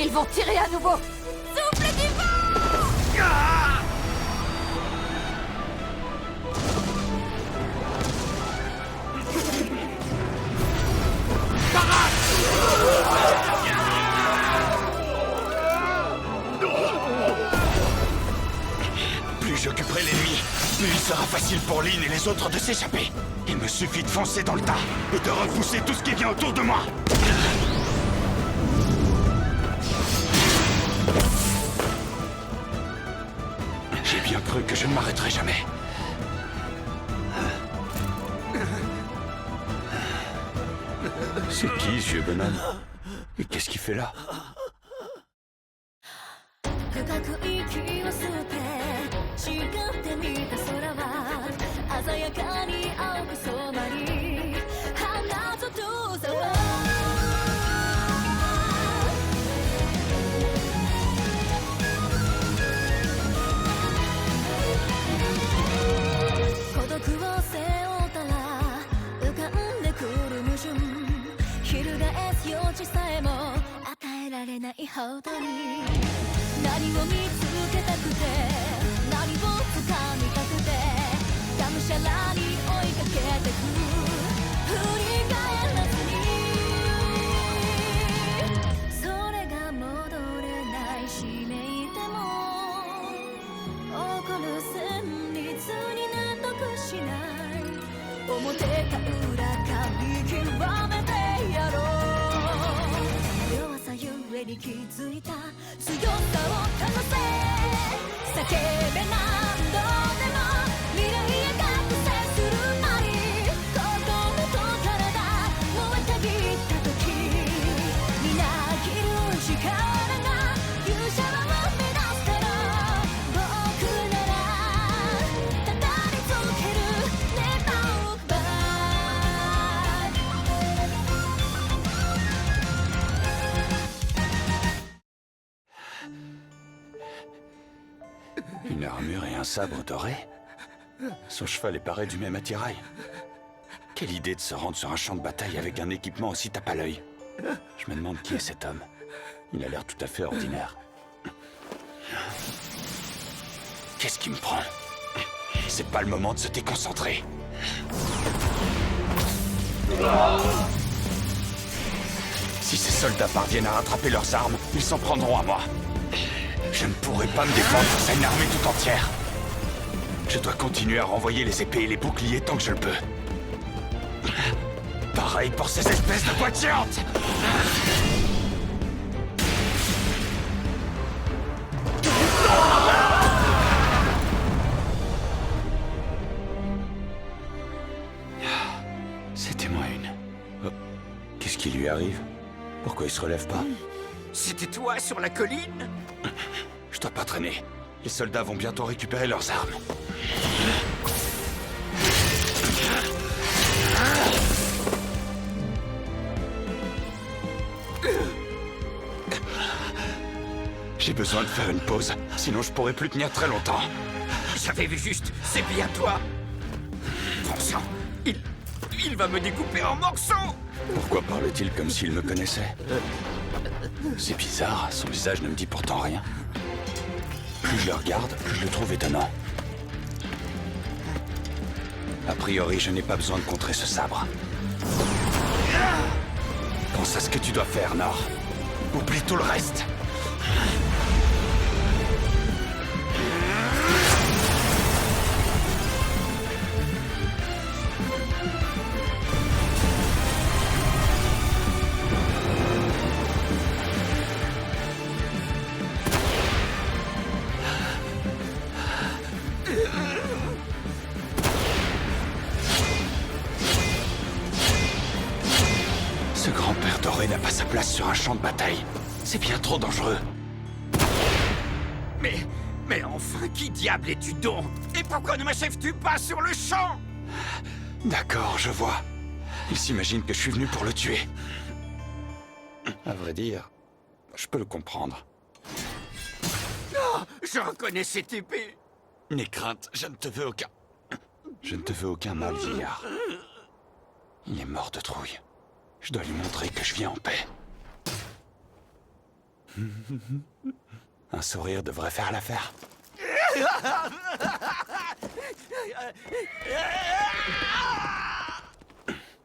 Ils vont tirer à nouveau. Souffle du vent! Plus j'occuperai l'ennemi, plus il sera facile pour Lynn et les autres de s'échapper. Il me suffit de foncer dans le tas et de repousser tout ce qui vient autour de moi. J'ai bien cru que je ne m'arrêterais jamais. C'est qui ce vieux bonhomme? Et qu'est-ce qu'il fait là? 深く息を吸って誓ってみた空は鮮やかに青く染まり花と遠さは孤独を背負ったら浮かんでくる矛盾翻す余地さえも与えられないほどに何を見つけたくて何を掴みたくてがむしゃらに追いかけてく振り返らずにそれが戻れないしめいても起こる旋律に納得しない表か裏か見極めてやろう弱さゆえに気づいた強さを試せ叫べ何度でも未来へ覚醒するなり心と体燃えたぎった時みなぎる力が勇者を目指すから僕ならたたりつける Never look back Une armure et un sabre doré? Son cheval est paré du même attirail. Quelle idée de se rendre sur un champ de bataille avec un équipement aussi tape à l'œil. Je me demande qui est cet homme. Il a l'air tout à fait ordinaire. Qu'est-ce qui me prend? C'est pas le moment de se déconcentrer. Si ces soldats parviennent à rattraper leurs armes, ils s'en prendront à moi. Je ne pourrai pas me défendre face à une armée tout entière. Je dois continuer à renvoyer les épées et les boucliers tant que je le peux. Pareil pour ces espèces de boîtes géantes. C'était moi une. Oh. Qu'est-ce qui lui arrive? Pourquoi il se relève pas? C'était toi sur la colline? Je dois pas traîner. Les soldats vont bientôt récupérer leurs armes. J'ai besoin de faire une pause, sinon je pourrais plus tenir très longtemps. J'avais vu juste, c'est bien toi. Bon sang, il va me découper en morceaux. Pourquoi parle-t-il comme s'il me connaissait? C'est bizarre, son visage ne me dit pourtant rien. Plus je le regarde, plus je le trouve étonnant. A priori, je n'ai pas besoin de contrer ce sabre. Pense à ce que tu dois faire, Nord. Oublie tout le reste. Ce grand-père doré n'a pas sa place sur un champ de bataille. C'est bien trop dangereux. Mais enfin, qui diable es-tu donc? Et pourquoi ne m'achèves-tu pas sur le champ? D'accord, je vois. Il s'imagine que je suis venu pour le tuer. À vrai dire, je peux le comprendre. Oh, je reconnais cette épée. N'aie crainte, je ne te veux aucun... Je ne te veux aucun mal, vieillard. Il est mort de trouille. Je dois lui montrer que je viens en paix. Un sourire devrait faire l'affaire.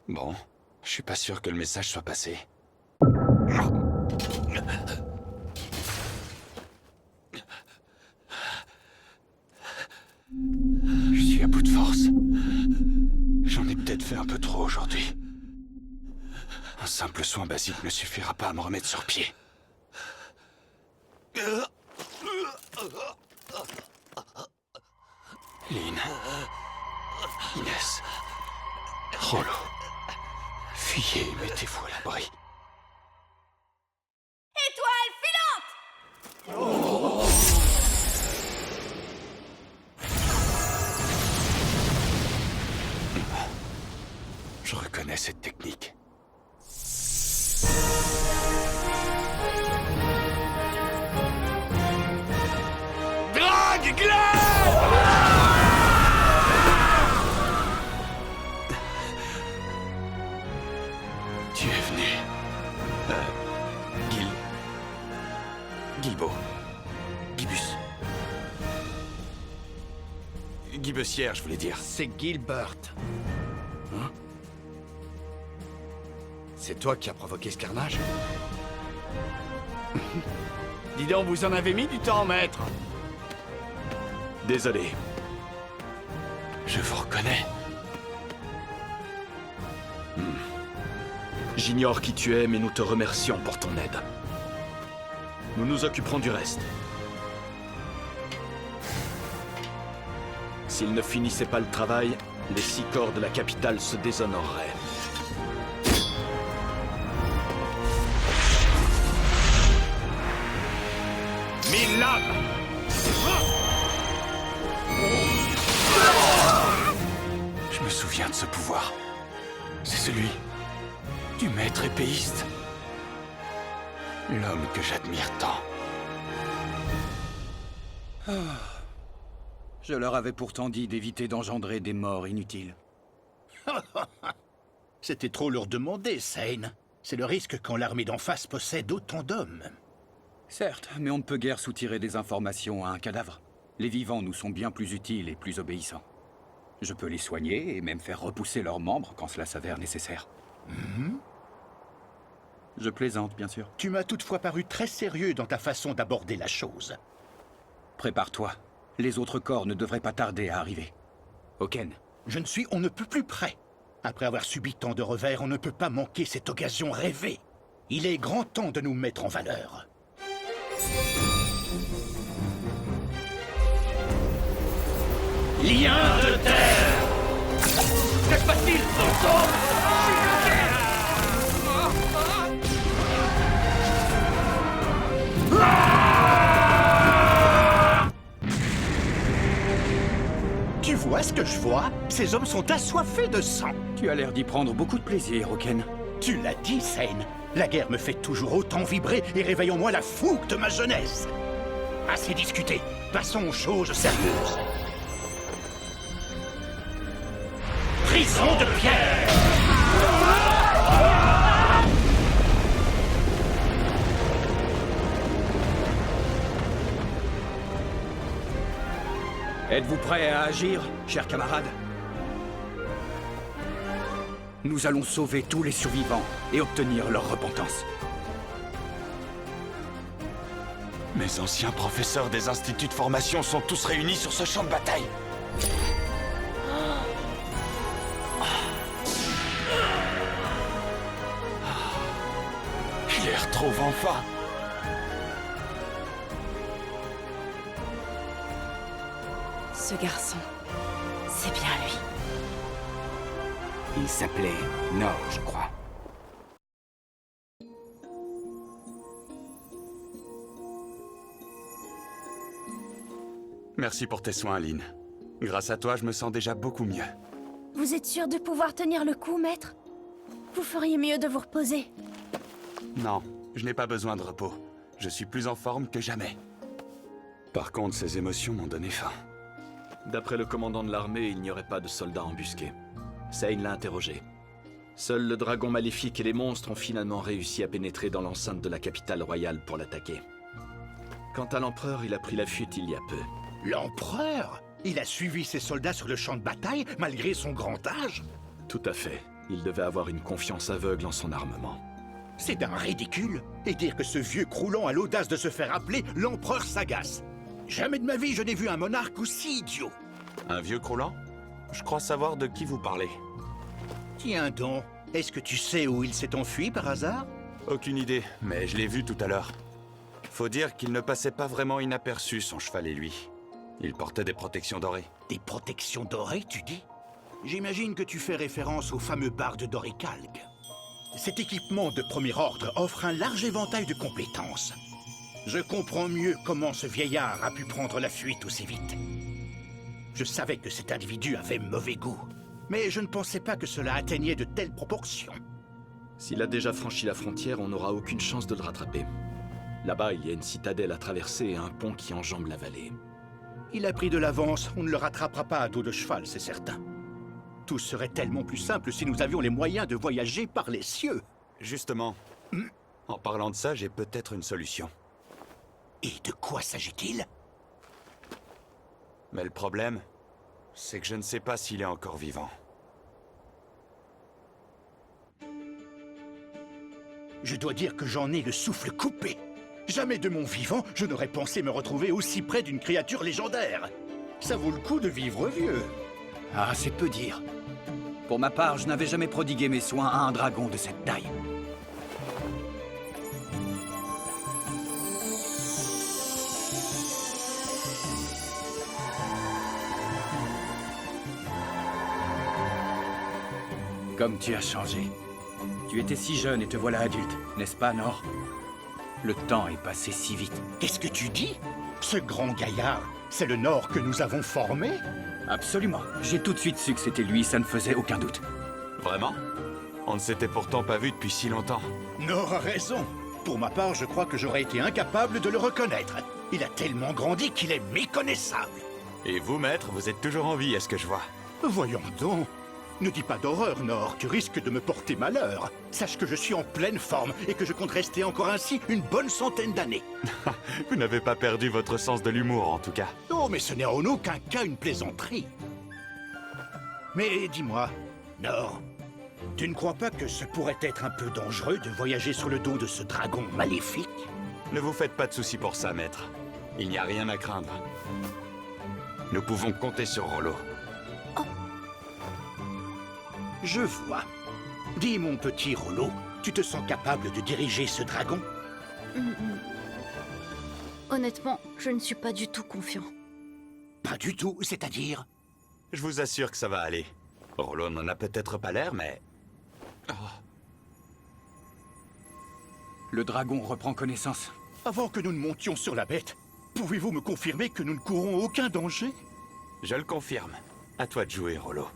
Bon, je suis pas sûr que le message soit passé. Je suis à bout de force. J'en ai peut-être fait un peu trop aujourd'hui. Un simple soin basique ne suffira pas à me remettre sur pied. Lynn, Inès, Rollo, fuyez et mettez-vous à l'abri. Étoile filante! Je reconnais cette technique. Drague glace! Tu es venu. Guilbeault. Guibus. Guibussière, je voulais dire. C'est Gilbert. Hein? C'est toi qui as provoqué ce carnage? Dis donc, vous en avez mis du temps, maître. Désolé. Je vous reconnais. J'ignore qui tu es, mais nous te remercions pour ton aide. Nous nous occuperons du reste. S'ils ne finissaient pas le travail, les 6 corps de la capitale se déshonoreraient. Mille lames! Je me souviens de ce pouvoir. C'est celui du maître épéiste. L'homme que j'admire tant. Je leur avais pourtant dit d'éviter d'engendrer des morts inutiles. C'était trop leur demander, Sane. C'est le risque quand l'armée d'en face possède autant d'hommes. Certes, mais on ne peut guère soutirer des informations à un cadavre. Les vivants nous sont bien plus utiles et plus obéissants. Je peux les soigner et même faire repousser leurs membres quand cela s'avère nécessaire. Je plaisante, bien sûr. Tu m'as toutefois paru très sérieux dans ta façon d'aborder la chose. Prépare-toi. Les autres corps ne devraient pas tarder à arriver. Oken. Je ne suis on ne peut plus prêt. Après avoir subi tant de revers, on ne peut pas manquer cette occasion rêvée. Il est grand temps de nous mettre en valeur. Lien de terre! Que se passe-t-il, Tu vois ce que je vois? Ces hommes sont assoiffés de sang. Tu as l'air d'y prendre beaucoup de plaisir, Oken. Tu l'as dit, Sane. La guerre me fait toujours autant vibrer et réveille en moi la fougue de ma jeunesse. Assez discuté. Passons aux choses sérieuses. Prison de pierre! Êtes-vous prêts à agir, chers camarades? Nous allons sauver tous les survivants et obtenir leur repentance. Mes anciens professeurs des instituts de formation sont tous réunis sur ce champ de bataille. Je les retrouve enfin. Ce garçon, c'est bien lui. Il s'appelait Nord, je crois. Merci pour tes soins, Lynn. Grâce à toi, je me sens déjà beaucoup mieux. Vous êtes sûr de pouvoir tenir le coup, maître? Vous feriez mieux de vous reposer. Non, je n'ai pas besoin de repos. Je suis plus en forme que jamais. Par contre, ces émotions m'ont donné faim. D'après le commandant de l'armée, il n'y aurait pas de soldats embusqués. Sane l'a interrogé. Seul le dragon maléfique et les monstres ont finalement réussi à pénétrer dans l'enceinte de la capitale royale pour l'attaquer. Quant à l'empereur, il a pris la fuite il y a peu. L'empereur? Il a suivi ses soldats sur le champ de bataille, malgré son grand âge? Tout à fait. Il devait avoir une confiance aveugle en son armement. C'est d'un ridicule. Et dire que ce vieux croulant a l'audace de se faire appeler l'empereur Sagace. Jamais de ma vie je n'ai vu un monarque aussi idiot. Un vieux croulant? Je crois savoir de qui vous parlez. Tiens donc, est-ce que tu sais où il s'est enfui par hasard? Aucune idée, mais je l'ai vu tout à l'heure. Faut dire qu'il ne passait pas vraiment inaperçu, son cheval et lui. Il portait des protections dorées. Des protections dorées, tu dis? J'imagine que tu fais référence au fameux barde d'Oricalque. Cet équipement de premier ordre offre un large éventail de compétences. Je comprends mieux comment ce vieillard a pu prendre la fuite aussi vite. Je savais que cet individu avait mauvais goût, mais je ne pensais pas que cela atteignait de telles proportions. S'il a déjà franchi la frontière, on n'aura aucune chance de le rattraper. Là-bas, il y a une citadelle à traverser et un pont qui enjambe la vallée. Il a pris de l'avance, on ne le rattrapera pas à dos de cheval, c'est certain. Tout serait tellement plus simple si nous avions les moyens de voyager par les cieux. Justement, en parlant de ça, j'ai peut-être une solution. Et de quoi s'agit-il? Mais le problème, c'est que je ne sais pas s'il est encore vivant. Je dois dire que j'en ai le souffle coupé. Jamais de mon vivant, je n'aurais pensé me retrouver aussi près d'une créature légendaire. Ça vaut le coup de vivre vieux. Ah, c'est peu dire. Pour ma part, je n'avais jamais prodigué mes soins à un dragon de cette taille. Comme tu as changé. Tu étais si jeune et te voilà adulte, n'est-ce pas, Nor? Le temps est passé si vite. Qu'est-ce que tu dis? Ce grand gaillard, c'est le Nord que nous avons formé? Absolument. J'ai tout de suite su que c'était lui, ça ne faisait aucun doute. Vraiment? On ne s'était pourtant pas vu depuis si longtemps. Nord a raison. Pour ma part, je crois que j'aurais été incapable de le reconnaître. Il a tellement grandi qu'il est méconnaissable. Et vous, maître, vous êtes toujours en vie, est-ce que je vois? Voyons donc. Ne dis pas d'horreur, Nord, tu risques de me porter malheur. Sache que je suis en pleine forme et que je compte rester encore ainsi une bonne centaine d'années. Vous n'avez pas perdu votre sens de l'humour, en tout cas. Oh, mais ce n'est en aucun cas une plaisanterie. Mais dis-moi, Nord, tu ne crois pas que ce pourrait être un peu dangereux de voyager sur le dos de ce dragon maléfique? Ne vous faites pas de soucis pour ça, maître. Il n'y a rien à craindre. Nous pouvons compter sur Rollo. Je vois. Dis, mon petit Rollo, tu te sens capable de diriger ce dragon? Honnêtement, je ne suis pas du tout confiant. Pas du tout, c'est-à-dire? Je vous assure que ça va aller. Rollo n'en a peut-être pas l'air, mais... Le dragon reprend connaissance. Avant que nous ne montions sur la bête, pouvez-vous me confirmer que nous ne courons aucun danger? Je le confirme. À toi de jouer, Rollo.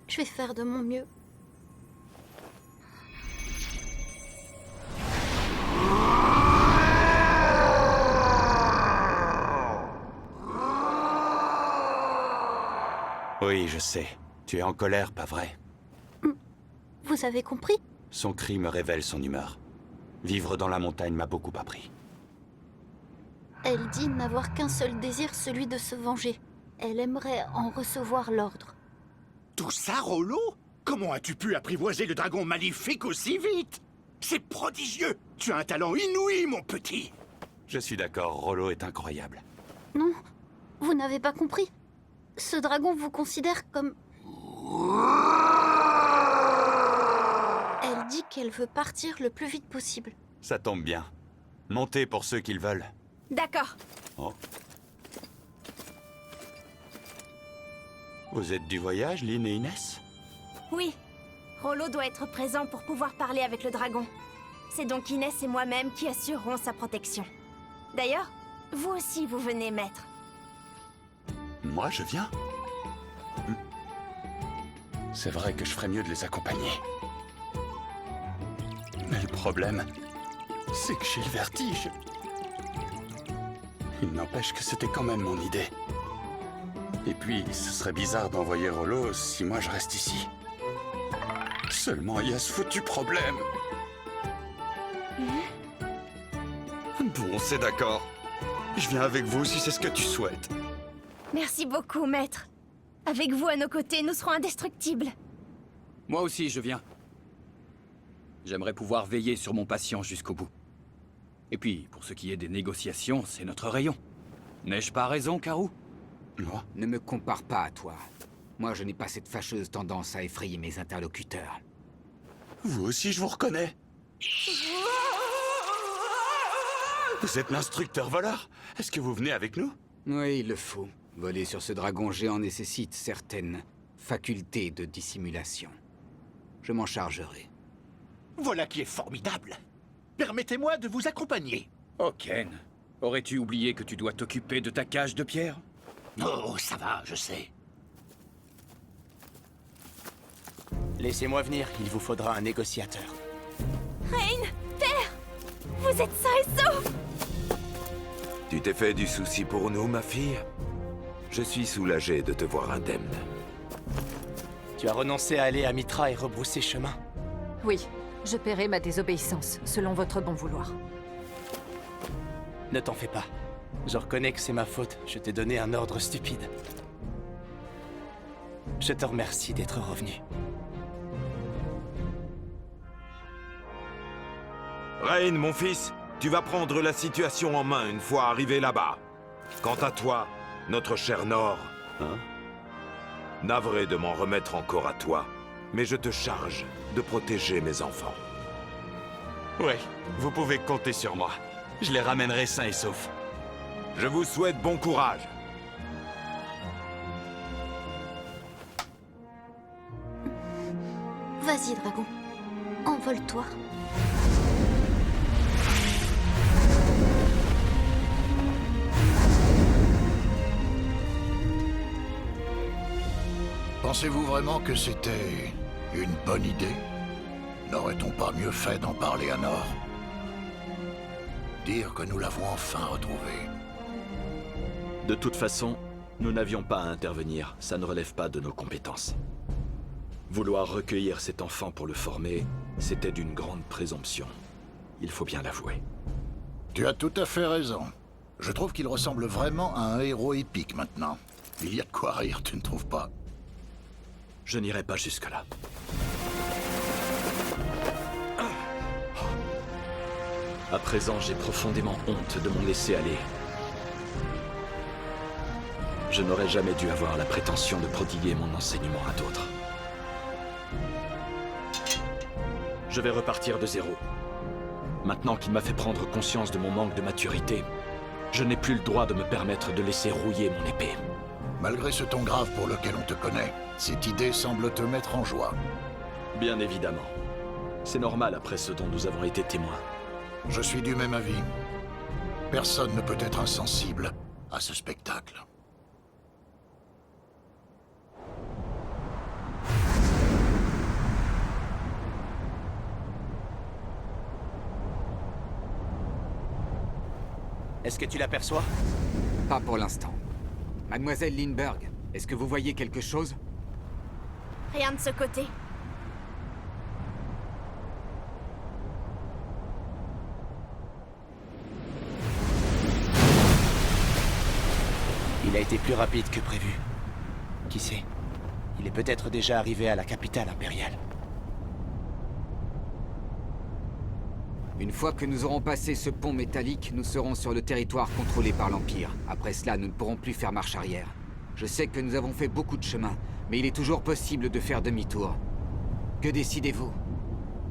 Je vais faire de mon mieux. Oui, je sais. Tu es en colère, pas vrai? Vous avez compris? Son cri me révèle son humeur. Vivre dans la montagne m'a beaucoup appris. Elle dit n'avoir qu'un seul désir, celui de se venger. Elle aimerait en recevoir l'ordre. Tout ça, Rollo? Comment as-tu pu apprivoiser le dragon maléfique aussi vite? C'est prodigieux! Tu as un talent inouï, mon petit! Je suis d'accord, Rollo est incroyable. Non, vous n'avez pas compris. Ce dragon vous considère comme... Elle dit qu'elle veut partir le plus vite possible. Ça tombe bien. Montez pour ceux qui le veulent. D'accord. Oh. Vous êtes du voyage, Lynn et Inès? Oui. Rollo doit être présent pour pouvoir parler avec le dragon. C'est donc Inès et moi-même qui assurerons sa protection. D'ailleurs, vous aussi vous venez, maître. Moi, je viens? C'est vrai que je ferais mieux de les accompagner. Mais le problème, c'est que j'ai le vertige. Il n'empêche que c'était quand même mon idée. Et puis, ce serait bizarre d'envoyer Rollo si moi je reste ici. Seulement, il y a ce foutu problème. Bon, c'est d'accord. Je viens avec vous si c'est ce que tu souhaites. Merci beaucoup, maître. Avec vous à nos côtés, nous serons indestructibles. Moi aussi, je viens. J'aimerais pouvoir veiller sur mon patient jusqu'au bout. Et puis, pour ce qui est des négociations, c'est notre rayon. N'ai-je pas raison, Karou? Moi? Ne me compare pas à toi. Moi, je n'ai pas cette fâcheuse tendance à effrayer mes interlocuteurs. Vous aussi, je vous reconnais. Vous êtes l'instructeur voleur? Est-ce que vous venez avec nous? Oui, il le faut. Voler sur ce dragon géant nécessite certaines facultés de dissimulation. Je m'en chargerai. Voilà qui est formidable. Permettez-moi de vous accompagner. Oh, Ken. Aurais-tu oublié que tu dois t'occuper de ta cage de pierre? Oh, ça va, je sais. Laissez-moi venir, il vous faudra un négociateur. Rain, père, vous êtes sain et sauf. Tu t'es fait du souci pour nous, ma fille? Je suis soulagé de te voir indemne. Tu as renoncé à aller à Mitra et rebrousser chemin? Oui, je paierai ma désobéissance, selon votre bon vouloir. Ne t'en fais pas. Je reconnais que c'est ma faute, je t'ai donné un ordre stupide. Je te remercie d'être revenu. Rain, mon fils, tu vas prendre la situation en main une fois arrivé là-bas. Quant à toi, notre cher Nord, navré de m'en remettre encore à toi, mais je te charge de protéger mes enfants. Oui, vous pouvez compter sur moi. Je les ramènerai sains et saufs. Je vous souhaite bon courage. Vas-y, dragon. Envole-toi. Pensez-vous vraiment que c'était une bonne idée? N'aurait-on pas mieux fait d'en parler à Nord? Dire que nous l'avons enfin retrouvé. De toute façon, nous n'avions pas à intervenir, ça ne relève pas de nos compétences. Vouloir recueillir cet enfant pour le former, c'était d'une grande présomption. Il faut bien l'avouer. Tu as tout à fait raison. Je trouve qu'il ressemble vraiment à un héros épique maintenant. Il y a de quoi rire, tu ne trouves pas? Je n'irai pas jusque-là. À présent, j'ai profondément honte de mon laisser-aller. Je n'aurais jamais dû avoir la prétention de prodiguer mon enseignement à d'autres. Je vais repartir de zéro. Maintenant qu'il m'a fait prendre conscience de mon manque de maturité, je n'ai plus le droit de me permettre de laisser rouiller mon épée. Malgré ce ton grave pour lequel on te connaît, cette idée semble te mettre en joie. Bien évidemment. C'est normal après ce dont nous avons été témoins. Je suis du même avis. Personne ne peut être insensible à ce spectacle. Est-ce que tu l'aperçois? Pas pour l'instant. Mademoiselle Lindbergh, est-ce que vous voyez quelque chose? Rien de ce côté. Il a été plus rapide que prévu. Qui sait? Il est peut-être déjà arrivé à la capitale impériale. Une fois que nous aurons passé ce pont métallique, nous serons sur le territoire contrôlé par l'Empire. Après cela, nous ne pourrons plus faire marche arrière. Je sais que nous avons fait beaucoup de chemin, mais il est toujours possible de faire demi-tour. Que décidez-vous?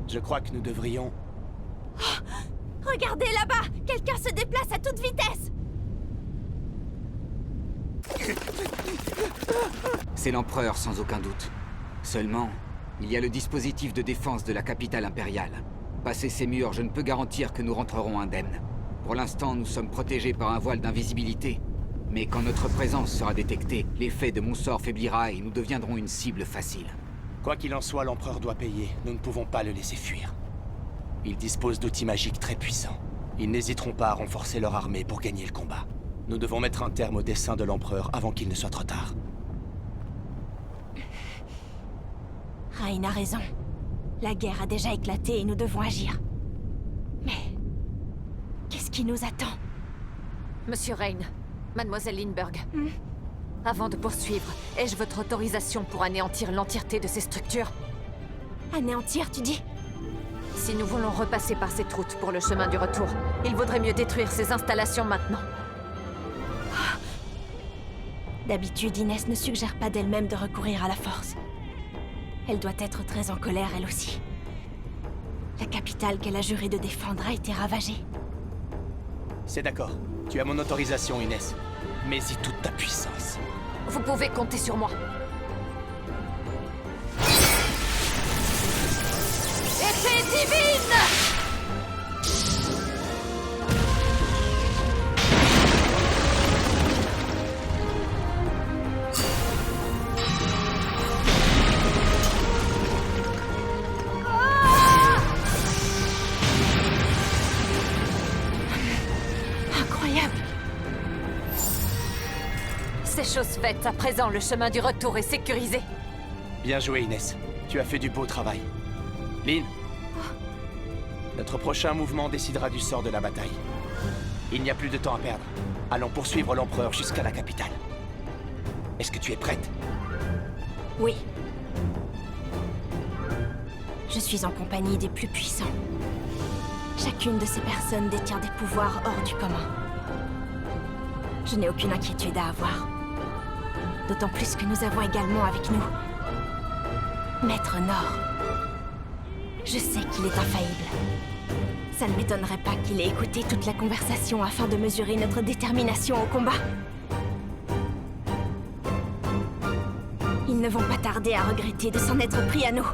Je crois que nous devrions... Oh, regardez là-bas! Quelqu'un se déplace à toute vitesse! C'est l'Empereur, sans aucun doute. Seulement, il y a le dispositif de défense de la capitale impériale. Passé ces murs, je ne peux garantir que nous rentrerons indemnes. Pour l'instant, nous sommes protégés par un voile d'invisibilité. Mais quand notre présence sera détectée, l'effet de mon sort faiblira et nous deviendrons une cible facile. Quoi qu'il en soit, l'Empereur doit payer. Nous ne pouvons pas le laisser fuir. Il dispose d'outils magiques très puissants. Ils n'hésiteront pas à renforcer leur armée pour gagner le combat. Nous devons mettre un terme au dessein de l'Empereur avant qu'il ne soit trop tard. Rain a raison. La guerre a déjà éclaté et nous devons agir. Mais... qu'est-ce qui nous attend? Monsieur Rain, Mademoiselle Lindbergh. Avant de poursuivre, ai-je votre autorisation pour anéantir l'entièreté de ces structures? Anéantir, tu dis? Si nous voulons repasser par cette route pour le chemin du retour, il vaudrait mieux détruire ces installations maintenant. D'habitude, Inès ne suggère pas d'elle-même de recourir à la force. Elle doit être très en colère, elle aussi. La capitale qu'elle a juré de défendre a été ravagée. C'est d'accord. Tu as mon autorisation, Inès. Mets-y toute ta puissance. Vous pouvez compter sur moi. Épée divine! Incroyable! C'est chose faite. À présent, le chemin du retour est sécurisé. Bien joué, Inès. Tu as fait du beau travail. Lynn, notre prochain mouvement décidera du sort de la bataille. Il n'y a plus de temps à perdre. Allons poursuivre l'Empereur jusqu'à la capitale. Est-ce que tu es prête? Oui. Je suis en compagnie des plus puissants. Chacune de ces personnes détient des pouvoirs hors du commun. Je n'ai aucune inquiétude à avoir. D'autant plus que nous avons également avec nous Maître Nord. Je sais qu'il est infaillible. Ça ne m'étonnerait pas qu'il ait écouté toute la conversation afin de mesurer notre détermination au combat. Ils ne vont pas tarder à regretter de s'en être pris à nous.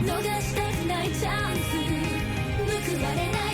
逃したくないチャンス報われない